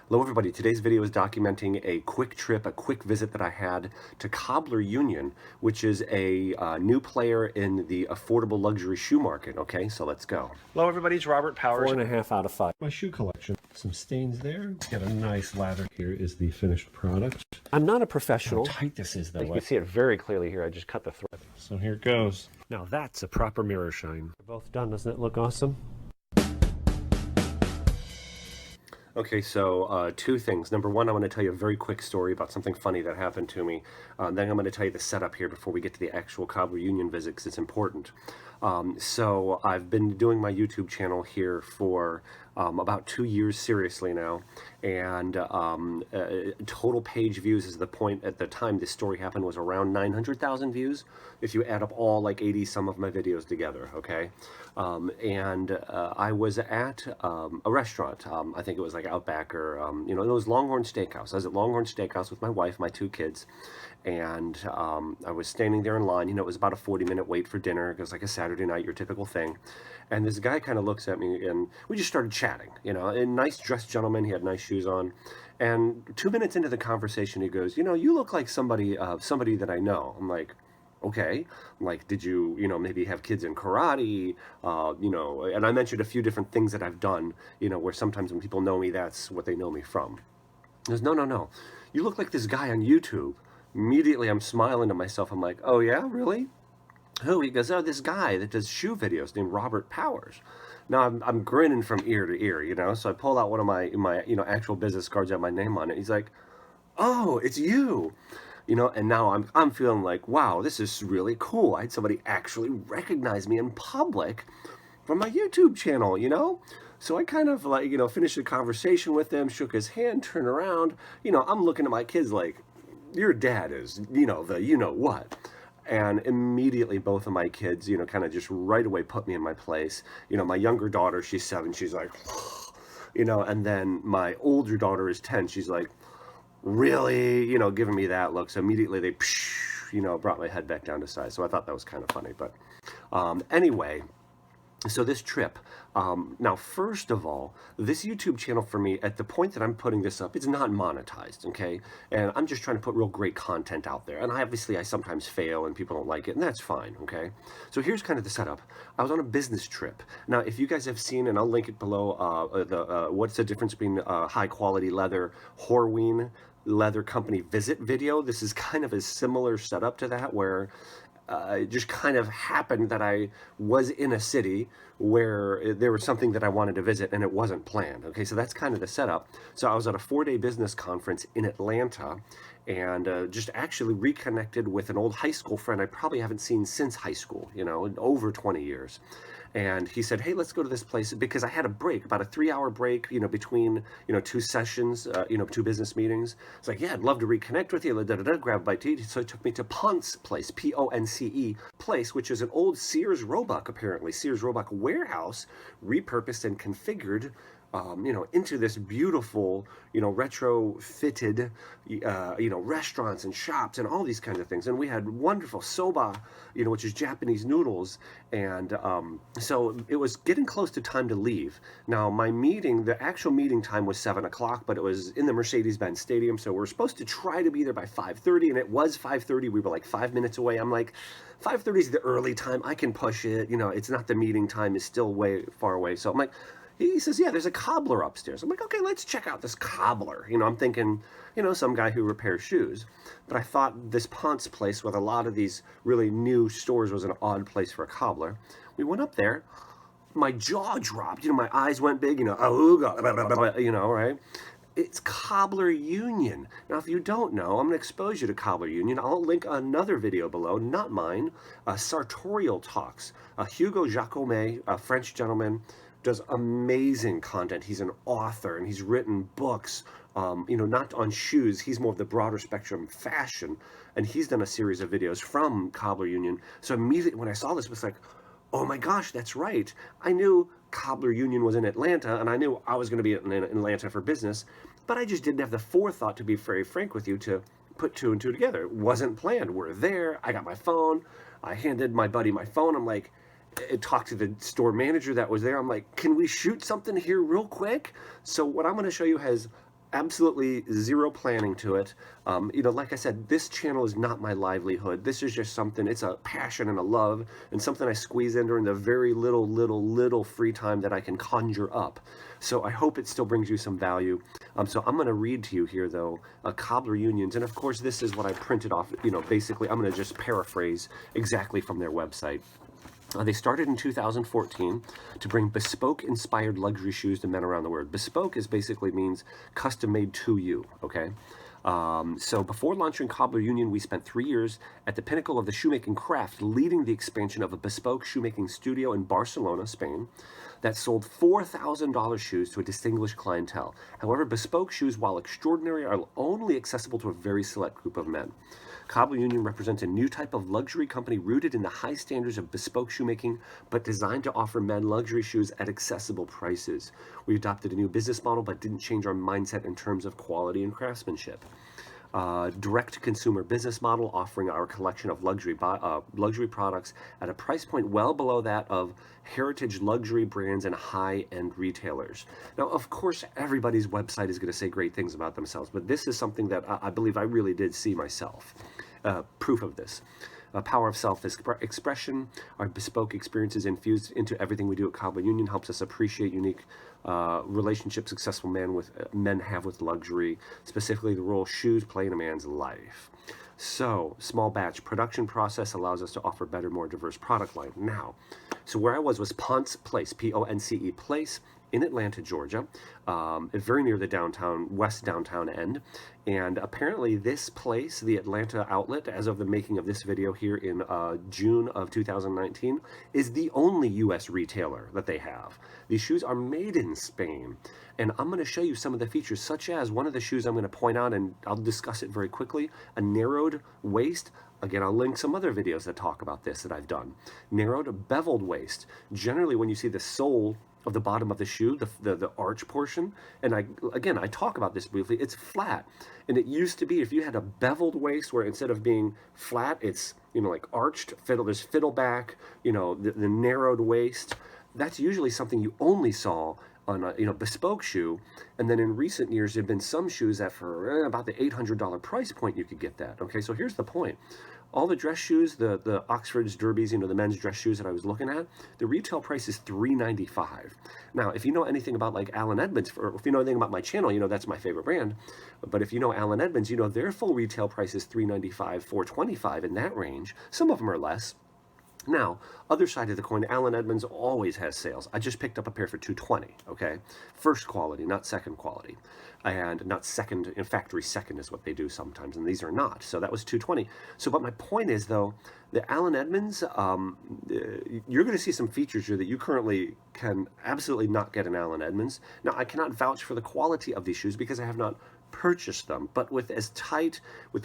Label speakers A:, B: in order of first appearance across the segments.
A: Hello everybody, today's video is documenting a quick trip, a quick visit that I had to Cobbler Union, which is a new player in the affordable luxury shoe market. Okay, so let's go. Hello everybody, it's Robert Powers.
B: 4.5 out of 5. My shoe collection. Some stains there. Got a nice lather. Here is the finished product. I'm not a professional. How tight this is though.
A: You can see it very clearly here. I just cut the thread.
B: So here it goes. Now that's a proper mirror shine. They're both done. Doesn't it look awesome?
A: Okay, so two things. Number one, I want to tell you a very quick story about something funny that happened to me. Then I'm going to tell you the setup here before we get to the actual Cobbler Union visit, because it's important. So I've been doing my YouTube channel here for about 2 years seriously now, and total page views is the point at the time this story happened was around 900,000 views if you add up all like 80 some of my videos together. Okay, I was at a restaurant. I think it was like Outback or you know, it was Longhorn Steakhouse. I was at Longhorn Steakhouse with my wife, my 2 kids, and I was standing there in line. You know, it was about a 40-minute wait for dinner. It was like a Saturday night, your typical thing. And this guy kind of looks at me, and we just started chatting. You know, a nice dressed gentleman. He had nice shoes on. And 2 minutes into the conversation, he goes, "You know, you look like somebody that I know." I'm like, "Okay." I'm like, "Did you, you know, maybe have kids in karate?" You know, and I mentioned a few different things that I've done, you know, where sometimes when people know me, that's what they know me from. He goes, "No. You look like this guy on YouTube." Immediately, I'm smiling to myself. I'm like, "Oh yeah, really? Who?" He goes, "Oh, this guy that does shoe videos named Robert Powers." Now I'm grinning from ear to ear, you know. So I pull out one of my you know, actual business cards, that my name on it. He's like, "Oh, it's you." You know, and now I'm feeling like, wow, this is really cool. I had somebody actually recognize me in public from my YouTube channel, you know? So I kind of like, you know, finished the conversation with him, shook his hand, turned around. You know, I'm looking at my kids like, your dad is, you know, the you know what. And immediately both of my kids, you know, kind of just right away put me in my place. You know, my younger daughter, she's 7, she's like, you know, and then my older daughter is 10, she's like, "Really?" You know, giving me that look. So immediately they, you know, brought my head back down to size. So I thought that was kind of funny. But anyway, so this trip, now first of all, this YouTube channel for me, at the point that I'm putting this up, it's not monetized, okay? And I'm just trying to put real great content out there. And I sometimes fail and people don't like it, and that's fine, okay? So here's kind of the setup. I was on a business trip. Now, if you guys have seen, and I'll link it below, what's the difference between high quality leather, Horween Leather Company visit video, this is kind of a similar setup to that, where it just kind of happened that I was in a city where there was something that I wanted to visit and it wasn't planned. Okay, so that's kind of the setup. So I was at a 4-day business conference in Atlanta, and just actually reconnected with an old high school friend I probably haven't seen since high school, you know, in over 20 years. And he said, "Hey, let's go to this place," because I had a break, about a 3-hour break, you know, between, you know, 2 sessions, you know, 2 business meetings. It's like, "Yeah, I'd love to reconnect with you, grab a bite to eat." So he took me to Ponce Place, Ponce Place, which is an old Sears Roebuck, apparently, Sears Roebuck warehouse, repurposed and configured, you know, into this beautiful, you know, retrofitted, you know, restaurants and shops and all these kinds of things. And we had wonderful soba, you know, which is Japanese noodles. And so it was getting close to time to leave. Now, my meeting, the actual meeting time was 7 o'clock, but it was in the Mercedes-Benz Stadium. So we're supposed to try to be there by 5:30, and it was 5:30. We were like 5 minutes away. I'm like, 5:30 is the early time. I can push it. You know, it's not the meeting time, is still way far away. So I'm like, he says, "Yeah, there's a cobbler upstairs." I'm like, "Okay, let's check out this cobbler." You know, I'm thinking, you know, some guy who repairs shoes. But I thought this Ponce place with a lot of these really new stores was an odd place for a cobbler. We went up there. My jaw dropped. You know, my eyes went big. You know, oh, God, you know, right? It's Cobbler Union. Now, if you don't know, I'm going to expose you to Cobbler Union. I'll link another video below, not mine, Sartorial Talks. Hugo Jacome, a French gentleman, does amazing content. He's an author, and he's written books, you know, not on shoes. He's more of the broader spectrum fashion, and he's done a series of videos from Cobbler Union. So immediately when I saw this, it was like, oh my gosh, that's right. I knew Cobbler Union was in Atlanta, and I knew I was going to be in Atlanta for business, but I just didn't have the forethought, to be very frank with you, to put 2 and 2 together. It wasn't planned. We're there. I got my phone. I handed my buddy my phone. I'm like, talked to the store manager that was there. I'm like, "Can we shoot something here real quick?" So what I'm going to show you has absolutely zero planning to it. You know, like I said, this channel is not my livelihood. This is just something, it's a passion and a love and something I squeeze in during the very little free time that I can conjure up. So I hope it still brings you some value. So I'm going to read to you here, though, Cobbler Unions. And of course, this is what I printed off. You know, basically, I'm going to just paraphrase exactly from their website. They started in 2014 to bring bespoke-inspired luxury shoes to men around the world. Bespoke is basically means custom-made to you, okay? So before launching Cobbler Union, we spent 3 years at the pinnacle of the shoemaking craft, leading the expansion of a bespoke shoemaking studio in Barcelona, Spain, that sold $4,000 shoes to a distinguished clientele. However, bespoke shoes, while extraordinary, are only accessible to a very select group of men. Cobbler Union represents a new type of luxury company rooted in the high standards of bespoke shoemaking, but designed to offer men luxury shoes at accessible prices. We adopted a new business model, but didn't change our mindset in terms of quality and craftsmanship. Direct-to-consumer business model, offering our collection of luxury products at a price point well below that of heritage luxury brands and high-end retailers. Now, of course, everybody's website is going to say great things about themselves, but this is something that I believe I really did see myself. Proof of this. Power of self-expression, our bespoke experiences infused into everything we do at Cobbler Union helps us appreciate unique relationships successful men have with luxury, specifically the role shoes play in a man's life. So, small batch production process allows us to offer better, more diverse product line. Now, so where I was Ponce Place, P-O-N-C-E Place, in Atlanta, Georgia, very near the west downtown end. And apparently this place, the Atlanta outlet, as of the making of this video here in June of 2019, is the only U.S. retailer that they have. These shoes are made in Spain. And I'm going to show you some of the features, such as one of the shoes I'm going to point out, and I'll discuss it very quickly, a narrowed waist. Again, I'll link some other videos that talk about this that I've done. Narrowed beveled waist. Generally, when you see the sole of the bottom of the shoe, the arch portion, and I talk about this briefly, it's flat. And it used to be, if you had a beveled waist where instead of being flat, it's, you know, like arched, there's fiddleback, you know, the narrowed waist. That's usually something you only saw on a, you know, bespoke shoe. And then in recent years, there have been some shoes that for about the $800 price point, you could get that. Okay, so here's the point. All the dress shoes, the Oxfords, Derbies, you know, the men's dress shoes that I was looking at, the retail price is $395. Now, if you know anything about like Allen Edmonds, or if you know anything about my channel, you know that's my favorite brand. But if you know Allen Edmonds, you know their full retail price is $395, $425 in that range. Some of them are less. Now, other side of the coin, Allen Edmonds always has sales. I just picked up a pair for $220, okay? First quality, not second quality. And not second, in factory second is what they do sometimes, and these are not. So that was $220. So, but my point is, though, the Allen Edmonds, you're going to see some features here that you currently can absolutely not get in Allen Edmonds. Now, I cannot vouch for the quality of these shoes because I have not purchased them, but with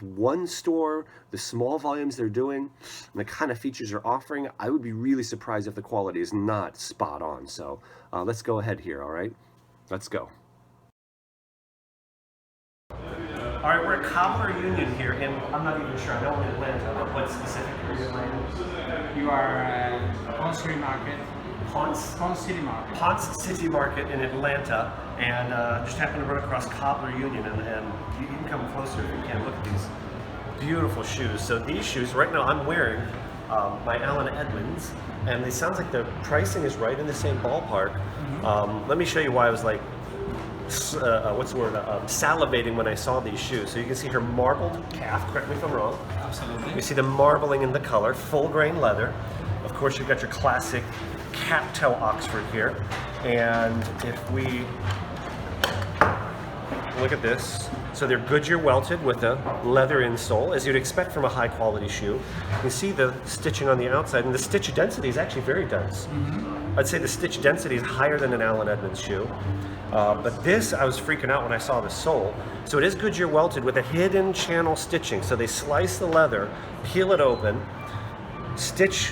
A: one store, the small volumes they're doing, and the kind of features they're offering, I would be really surprised if the quality is not spot on. So let's go ahead here, all right? Let's go. All right, we're at Cobbler Union here, and I'm not even sure, I know we're in Atlanta, but what specific area am I in?
C: You are Ponce City Market. Ponce City Market.
A: Ponce City Market in Atlanta, and just happened to run across Cobbler Union, and you can come closer if you can. Look at these beautiful shoes. So these shoes, right now I'm wearing my Allen Edmonds, and it sounds like the pricing is right in the same ballpark. Let me show you why I was like, salivating when I saw these shoes. So you can see her marbled calf, correct me if I'm wrong.
C: Absolutely.
A: You see the marbling in the color, full grain leather. Of course, you've got your classic cat toe Oxford here. And if we look at this, so they're Goodyear welted with a leather insole, as you'd expect from a high quality shoe. You can see the stitching on the outside, and the stitch density is actually very dense. I'd say the stitch density is higher than an Allen Edmonds shoe. But this, I was freaking out when I saw the sole. So it is Goodyear welted with a hidden channel stitching. So they slice the leather, peel it open, stitch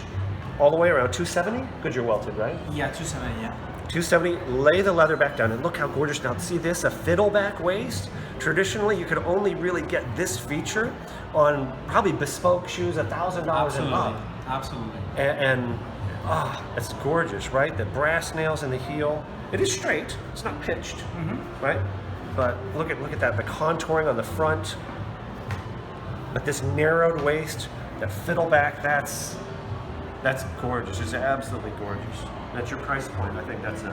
A: all the way around. 270? Goodyear welted, right?
C: Yeah, 270, yeah.
A: 270, lay the leather back down, and look how gorgeous. Now see this, a fiddleback waist? Traditionally, you could only really get this feature on probably bespoke shoes, $1,000 and up.
C: Absolutely.
A: And it's gorgeous, right? The brass nails in the heel. It is straight, it's not pitched, right? but look at that, the contouring on the front, but this narrowed waist, the fiddleback, that's gorgeous. It's absolutely gorgeous. That's your price point. I think that's it.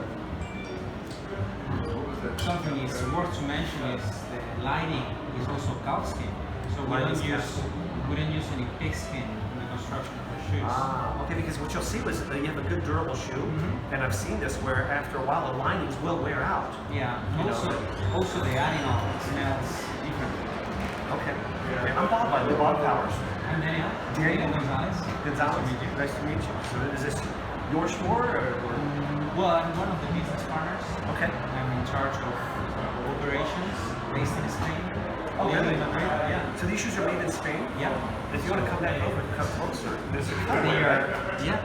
D: Something is worth to mention is the lining is also cow skin. So we don't use any pig skin in the construction of the shoes.
A: Ah, okay, because what you'll see is that you have a good durable shoe, and I've seen this where after a while the linings will wear out.
D: Yeah, also the animal smells different.
A: Okay. Yeah. I'm Bob, by the Bob Powers.
D: I'm Daniel.
A: Daniel
D: Gonzalez.
A: Gonzalez. Nice to meet you. So is this your store or?
D: Well, I'm one of the business partners.
A: Okay.
D: I'm in charge of operations based in Spain.
A: Oh, really?
D: In Madrid, yeah.
A: So these shoes are made in Spain?
D: Yeah.
A: If you want to come back over, come closer. There's a
D: Yeah.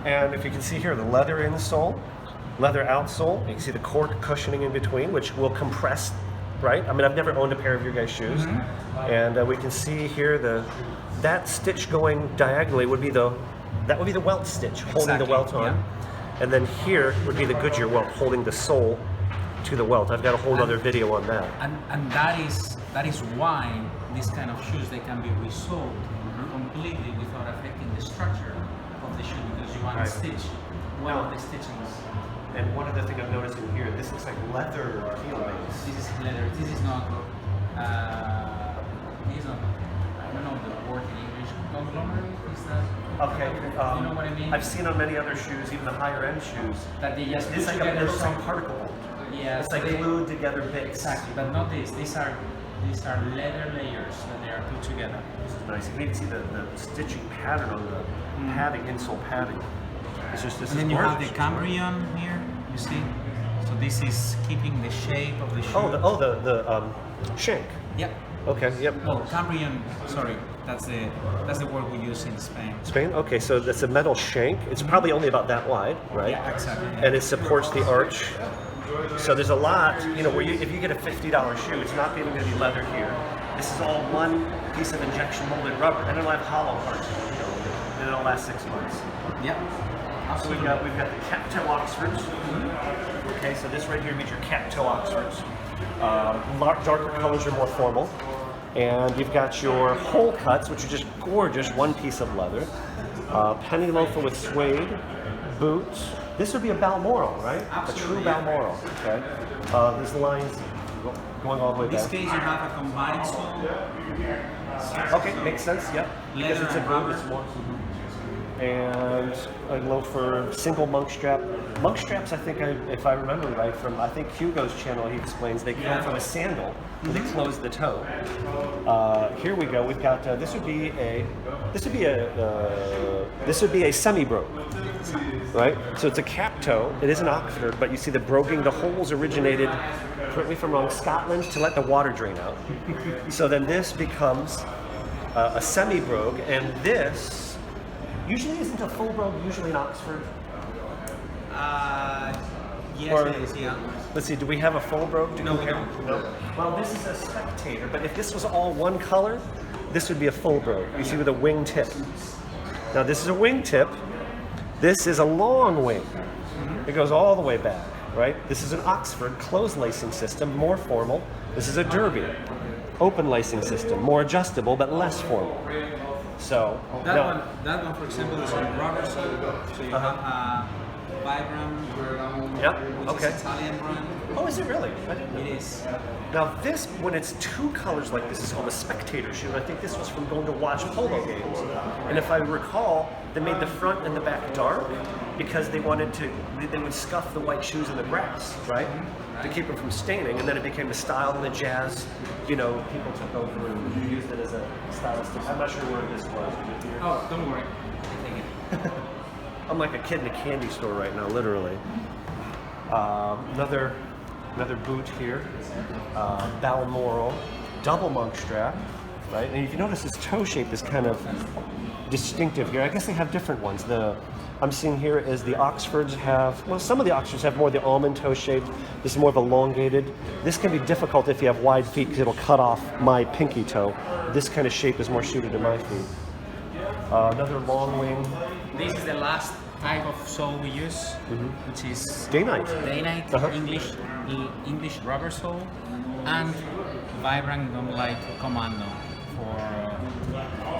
A: And if you can see here, the leather insole, leather outsole. You can see the cork cushioning in between, which will compress, right? I mean, I've never owned a pair of your guys' shoes. And we can see here that stitch going diagonally would be the welt stitch, holding the welt on.
D: Yeah.
A: And then here would be the Goodyear welt, holding the sole to the welt. I've got a whole other video on that.
D: And that is why these kind of shoes, they can be resoled completely without affecting the structure of the shoe, because you want to stitch one of the stitchings.
A: And one other thing I'm noticing here, this looks like leather heel base.
D: This is leather. This is not. I don't know the word in English. Conglomerate, is that?
A: Okay.
D: You know what I mean?
A: I've seen on many other shoes, even the higher end shoes.
D: That they just
A: It's
D: put
A: like it
D: together
A: looks like
D: some.
A: particle board.
D: Yeah.
A: It's like glued together bits.
D: Exactly, but not this. These are leather layers that they are put together.
A: This is nice. You can even see the stitching pattern on the padding, insole padding. It's just this.
D: And
A: is
D: then you have
A: gorgeous.
D: the Cambrion here. You see? So this is keeping the shape of the shoe.
A: The Shank.
D: Yep.
A: Okay. Yep.
D: Oh, Cambrion. Sorry, that's the word we use in Spain.
A: Spain. Okay, so that's a metal shank. It's probably only about that wide, right?
D: Yeah, exactly.
A: And it supports the arch. So there's a lot, where if you get a $50 shoe, it's not even going to be leather here. This is all one piece of injection molded rubber, and it'll have hollow parts, and it'll last 6 months.
D: Yep.
A: So we've got the cat toe Oxfords. Okay, so this right here means your cat toe Oxfords. Darker colors are more formal. And you've got your hole cuts, which are just gorgeous, one piece of leather. Penny loafer with suede, boots. This would be a Balmoral, right?
D: Absolutely,
A: A true Balmoral, okay? There's lines going all the way
D: In this
A: back.
D: case, you have a combined sole.
A: Okay, makes sense, yep. Because
D: Leather
A: it's a
D: and
A: boot,
D: rubber.
A: it's more. And a loafer, single monk strap. Monk straps, I think, if I remember right, from I think Hugo's channel, he explains they come from a sandal where they close the toe. Here we go. We've got this would be a semi-brogue, right? So it's a cap toe. It is an Oxford, but you see the broguing. The holes originated, correct me if I'm wrong, Scotland, to let the water drain out. So then this becomes a semi-brogue, and this. Usually isn't a full brogue usually an Oxford?
D: Yes,
A: Or-
D: it is, yeah.
A: Let's see, do we have a full brogue to
D: No, we
A: compare?
D: don't.
A: No. Well, this is a spectator, but if this was all one color, this would be a full brogue. You see with a wing tip. Now this is a wing tip. This is a long wing. It goes all the way back, right? This is an Oxford closed lacing system, more formal. This is a Derby, open lacing system, more adjustable but less formal. So
D: That one, for example, is on rubber sole. So you have a Vibram,
A: Yep,
D: which
A: okay.
D: is Italian brand.
A: Oh, is it really? I didn't know.
D: It is.
A: Now this, when it's two colors like this, is called a spectator shoe. And I think this was from going to watch polo games. And if I recall, they made the front and the back dark because they wanted to, they would scuff the white shoes in the grass, right? To keep them from staining. And then it became a style in the jazz, people took over and used it as a stylistic. I'm not sure where this was.
D: Oh, don't worry. I take it.
A: I'm like a kid in a candy store right now, literally. Another boot here, Balmoral, double monk strap, right? And if you notice, this toe shape is kind of distinctive here. I guess they have different ones. I'm seeing here is the Oxfords have, well, some of the Oxfords have more of the almond toe shape. This is more of elongated. This can be difficult if you have wide feet because it'll cut off my pinky toe. This kind of shape is more suited to my feet. Another long wing.
D: This is the last type of sole we use, which is
A: Day night.
D: Day-Night
A: Uh-huh.
D: English rubber sole. and vibrant gum like commando for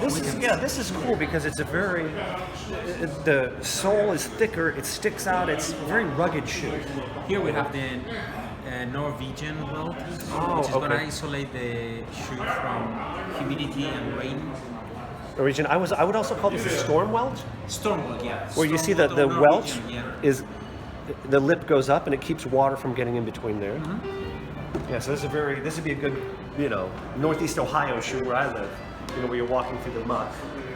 E: This is cool because it's a very, the sole is thicker, it sticks out, it's a very rugged shoe.
D: Here we have the Norwegian welt, which is going to isolate the shoe from humidity and rain.
E: Norwegian, I would also call this a storm welt,
D: Storm welt, yeah.
E: where you see
D: Storm
E: the
D: welt or
E: welt
D: Norwegian, yeah.
E: is, the lip goes up and it keeps water from getting in between there.
D: Mm-hmm.
E: Yeah, so this would be a good, Northeast Ohio shoe where I live, where you're walking through the muck.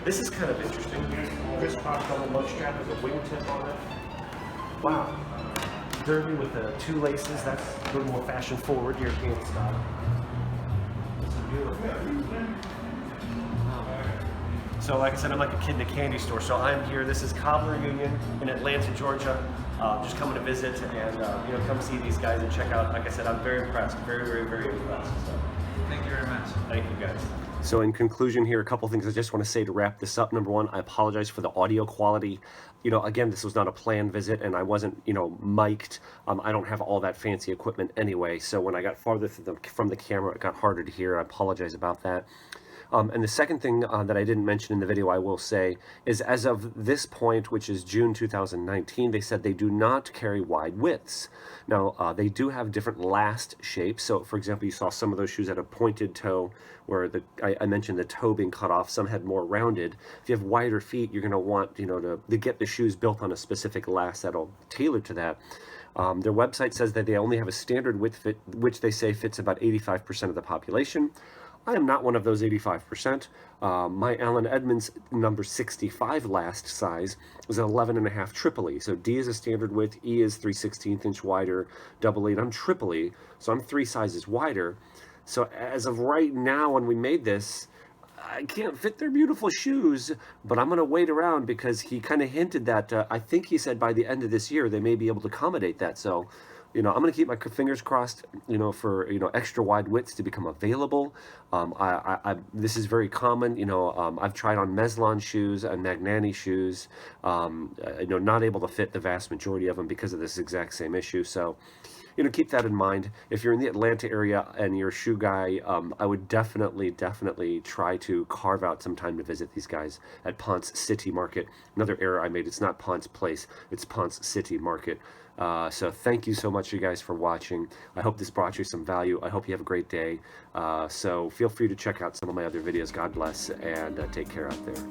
E: This is kind of interesting. Crisscross on the lug strap with a wingtip on it. Wow. Derby with the two laces, that's a little more fashion forward, European style. It's beautiful. So like I said, I'm like a kid in a candy store. So I'm here, this is Cobbler Union in Atlanta, Georgia. Just coming to visit and come see these guys and check out. Like I said, I'm very impressed, very, very, very impressed. So,
D: Thank you very much.
E: thank you guys.
A: So in conclusion here, a couple things I just want to say to wrap this up. Number one, I apologize for the audio quality. Again, this was not a planned visit and I wasn't, mic'd. I don't have all that fancy equipment anyway. So when I got farther from the camera, it got harder to hear. I apologize about that. And the second thing that I didn't mention in the video, I will say, is as of this point, which is June 2019, they said they do not carry wide widths. Now, they do have different last shapes. So, for example, you saw some of those shoes had a pointed toe, where I mentioned the toe being cut off. Some had more rounded. If you have wider feet, you're going to want, to get the shoes built on a specific last that'll tailor to that. Their website says that they only have a standard width fit, which they say fits about 85% of the population. I am not one of those 85%. My Allen Edmonds number 65 last size is an 11.5 triple E. So D is a standard width, E is 3/16 inch wider, double E. I'm triple E, so I'm 3 sizes wider. So as of right now, when we made this, I can't fit their beautiful shoes, but I'm going to wait around because he kind of hinted that, I think he said by the end of this year, they may be able to accommodate that. So, I'm going to keep my fingers crossed, for, extra wide widths to become available. This is very common. I've tried on Meslon shoes and Magnani shoes, not able to fit the vast majority of them because of this exact same issue. So, keep that in mind. If you're in the Atlanta area and you're a shoe guy, I would definitely try to carve out some time to visit these guys at Ponce City Market. Another error I made, it's not Ponce Place, it's Ponce City Market. So thank you so much, you guys, for watching. I hope this brought you some value. I hope you have a great day. So feel free to check out some of my other videos. God bless, and take care out there.